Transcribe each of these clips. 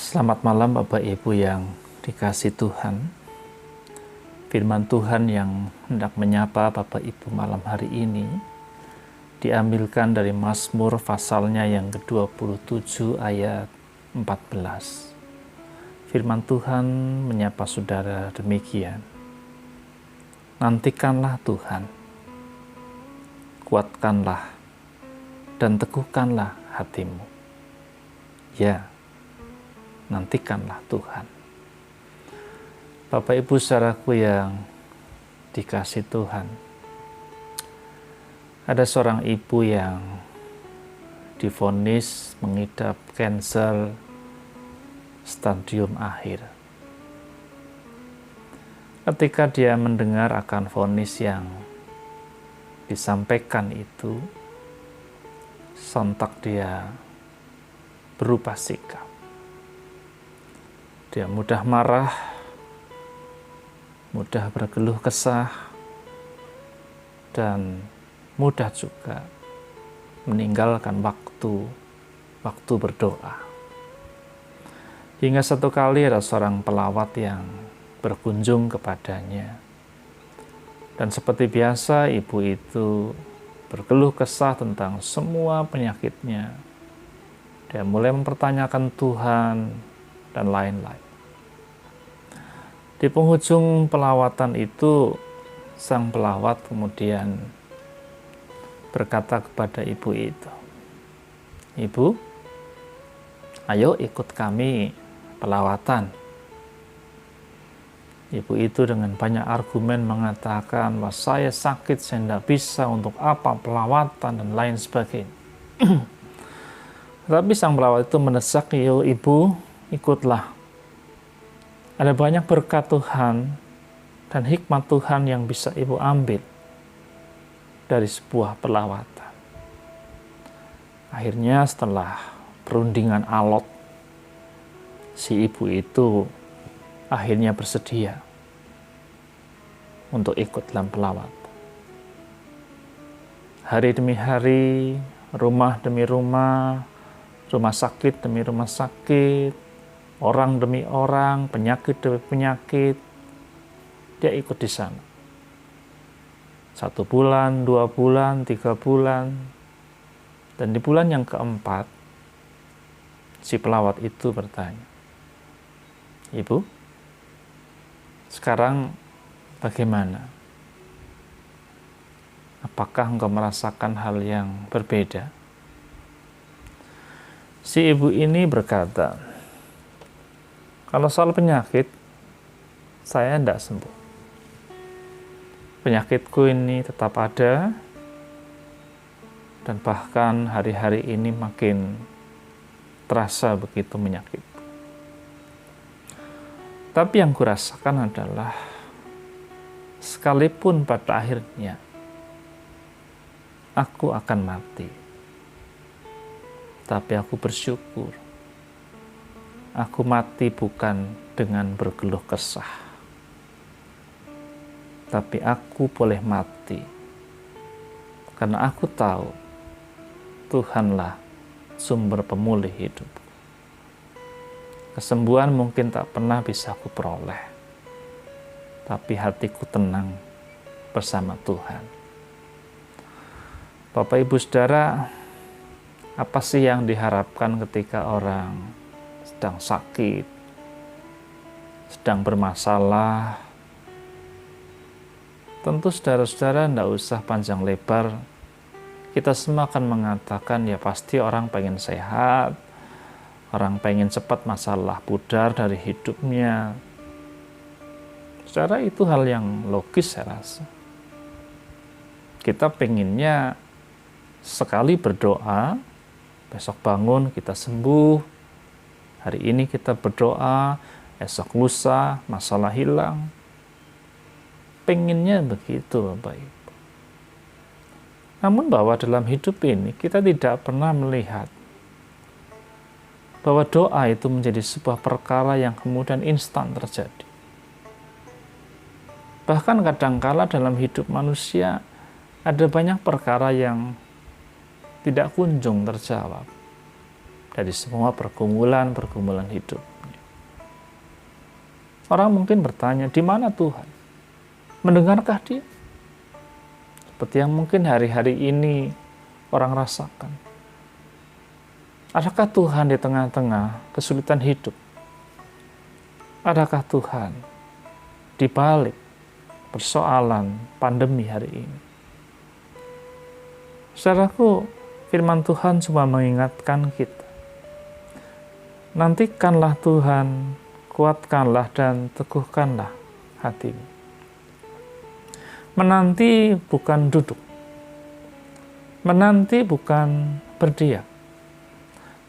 Selamat malam Bapak Ibu yang dikasih Tuhan. Firman Tuhan yang hendak menyapa Bapak Ibu malam hari ini diambilkan dari Mazmur pasalnya yang ke-27 ayat 14. Firman Tuhan menyapa saudara demikian. Nantikanlah Tuhan, kuatkanlah dan teguhkanlah hatimu. Ya, nantikanlah Tuhan. Bapak Ibu saudaraku yang dikasih Tuhan, ada seorang ibu yang divonis mengidap kanker stadium akhir. Ketika dia mendengar akan vonis yang disampaikan itu, sontak dia berubah sikap. Dia mudah marah, mudah berkeluh kesah, dan mudah juga meninggalkan waktu berdoa. Hingga satu kali ada seorang pelawat yang berkunjung kepadanya. Dan seperti biasa ibu itu berkeluh kesah tentang semua penyakitnya. Dia mulai mempertanyakan Tuhan dan lain-lain. Di penghujung pelawatan itu, sang pelawat kemudian berkata kepada ibu itu, "Ibu, ayo ikut kami pelawatan." Ibu itu dengan banyak argumen mengatakan bahwa saya sakit, saya tidak bisa, untuk apa pelawatan dan lain sebagainya. Tapi sang pelawat itu mendesak, "Yo ibu, ikutlah. Ada banyak berkat Tuhan dan hikmat Tuhan yang bisa ibu ambil dari sebuah pelawatan." Akhirnya setelah perundingan alot, si ibu itu akhirnya bersedia untuk ikut dalam pelawatan. Hari demi hari, rumah demi rumah, rumah sakit demi rumah sakit, orang demi orang, penyakit demi penyakit, dia ikut di sana. 1 bulan, 2 bulan, 3 bulan, dan di bulan yang keempat, si pelawat itu bertanya, "Ibu, sekarang bagaimana? Apakah engkau merasakan hal yang berbeda?" Si ibu ini berkata, "Kalau soal penyakit, saya tidak sembuh. Penyakitku ini tetap ada, dan bahkan hari-hari ini makin terasa begitu menyakitkan. Tapi yang kurasakan adalah, sekalipun pada akhirnya aku akan mati, tapi aku bersyukur aku mati bukan dengan berkeluh kesah, tapi aku boleh mati karena aku tahu Tuhanlah sumber pemulih hidup. Kesembuhan mungkin tak pernah bisa aku peroleh, tapi hatiku tenang bersama Tuhan." Bapak Ibu Saudara, apa sih yang diharapkan ketika orang sedang sakit, sedang bermasalah? Tentu saudara-saudara tidak usah panjang lebar. Kita semua akan mengatakan, ya pasti orang pengen sehat, orang pengen cepat masalah pudar dari hidupnya. Secara itu hal yang logis saya rasa. Kita pengennya sekali berdoa, besok bangun kita sembuh. Hari ini kita berdoa, esok lusa masalah hilang. Pengennya begitu Bapak Ibu. Namun bahwa dalam hidup ini kita tidak pernah melihat bahwa doa itu menjadi sebuah perkara yang kemudian instan terjadi. Bahkan kadangkala dalam hidup manusia ada banyak perkara yang tidak kunjung terjawab dari semua pergumulan hidup. Orang mungkin bertanya, di mana Tuhan? Mendengarkah Dia? Seperti yang mungkin hari-hari ini orang rasakan. Adakah Tuhan di tengah-tengah kesulitan hidup? Adakah Tuhan di balik persoalan pandemi hari ini? Saudaraku, firman Tuhan cuma mengingatkan kita. Nantikanlah Tuhan, kuatkanlah dan teguhkanlah hatimu. Menanti bukan duduk. Menanti bukan berdiam.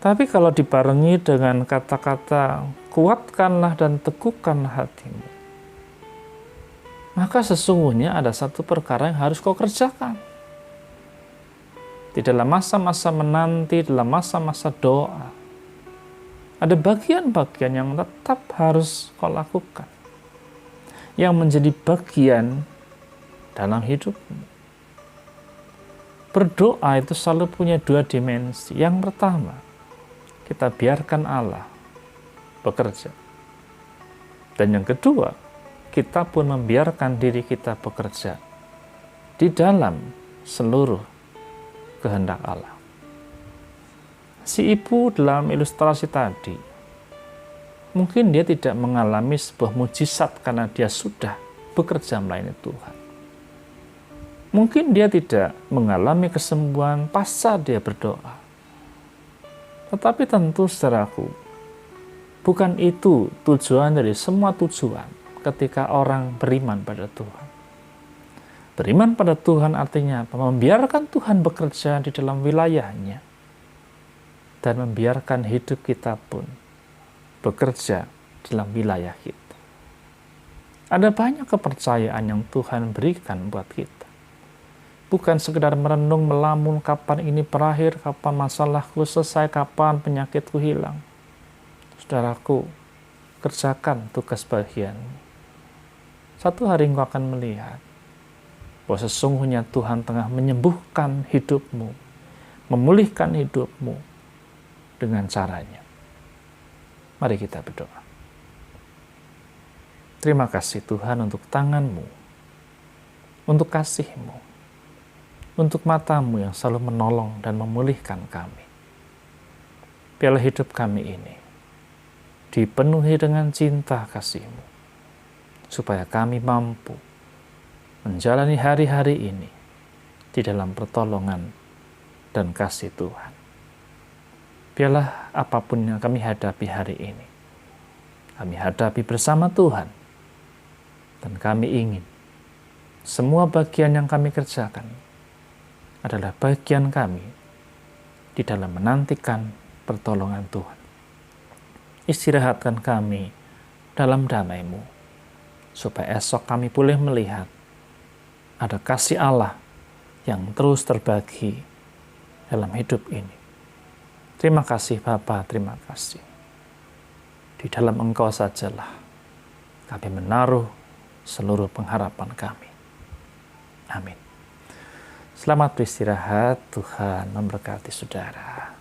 Tapi kalau dibarengi dengan kata-kata kuatkanlah dan teguhkanlah hatimu, maka sesungguhnya ada satu perkara yang harus kau kerjakan. Di dalam masa-masa menanti, dalam masa-masa doa, ada bagian-bagian yang tetap harus kau lakukan, yang menjadi bagian dalam hidupmu. Berdoa itu selalu punya dua dimensi. Yang pertama, kita biarkan Allah bekerja. Dan yang kedua, kita pun membiarkan diri kita bekerja di dalam seluruh kehendak Allah. Si ibu dalam ilustrasi tadi, mungkin dia tidak mengalami sebuah mujizat karena dia sudah bekerja melayani Tuhan. Mungkin dia tidak mengalami kesembuhan pasca dia berdoa. Tetapi tentu saudaraku, bukan itu tujuan dari semua tujuan ketika orang beriman pada Tuhan. Beriman pada Tuhan artinya apa? Membiarkan Tuhan bekerja di dalam wilayahnya dan membiarkan hidup kita pun bekerja dalam wilayah kita. Ada banyak kepercayaan yang Tuhan berikan buat kita. Bukan sekedar merenung melamun kapan ini berakhir, kapan masalahku selesai, kapan penyakitku hilang. Saudaraku, kerjakan tugas bagianmu. Satu hari engkau akan melihat bahwa sesungguhnya Tuhan tengah menyembuhkan hidupmu, memulihkan hidupmu dengan caranya. Mari kita berdoa. Terima kasih Tuhan untuk tanganmu, untuk kasih-Mu, untuk matamu yang selalu menolong dan memulihkan kami. Biarlah hidup kami ini dipenuhi dengan cinta kasih-Mu, supaya kami mampu menjalani hari-hari ini di dalam pertolongan dan kasih Tuhan. Biarlah apapun yang kami hadapi hari ini, kami hadapi bersama Tuhan, dan kami ingin semua bagian yang kami kerjakan adalah bagian kami di dalam menantikan pertolongan Tuhan. Istirahatkan kami dalam damai-Mu, supaya esok kami boleh melihat ada kasih Allah yang terus terbagi dalam hidup ini. Terima kasih Bapa, terima kasih. Di dalam Engkau sajalah kami menaruh seluruh pengharapan kami. Amin. Selamat beristirahat, Tuhan memberkati saudara.